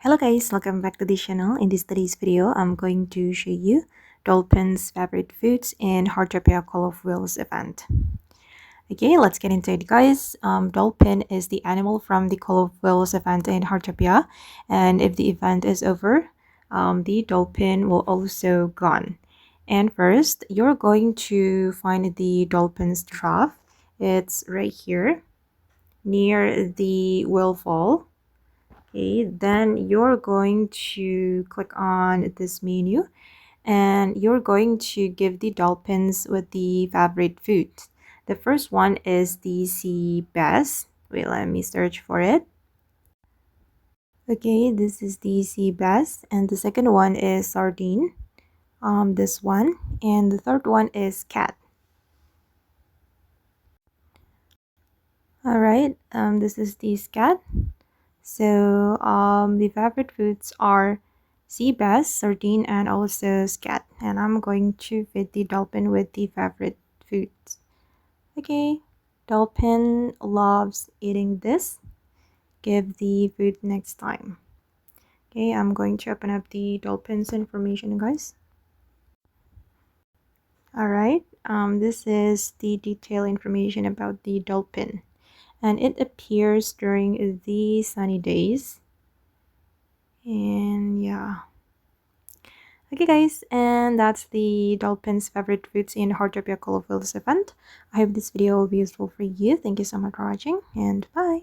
Hello guys, welcome back to the channel. In today's video, I'm going to show you Dolphin's favorite foods in Heartopia Call of Whales event. Okay, let's get into it guys. Dolphin is the animal from the Call of Whales event in Heartopia, and if the event is over, the dolphin will also gone. And first, you're going to find the dolphin's trough. It's right here near the Whalefall. Okay, then you're going to click on this menu and you're going to give the dolphins with the favorite food. The first one is the sea bass. Wait, let me search for it. Okay, this is the sea bass, and the second one is sardine. This one, and the third one is Scat. All right, this is the Scat. So the favorite foods are sea bass, sardine, and also Scat. And I'm going to feed the dolphin with the favorite foods. Okay, dolphin loves eating this. Give the food next time. Okay, I'm going to open up the dolphin's information, guys. All right, this is the detailed information about the dolphin. And it appears during the sunny days. And yeah. Okay guys, and that's the dolphin's favorite foods in Heartopia Call of Whales event. I hope this video will be useful for you. Thank you so much for watching, and bye.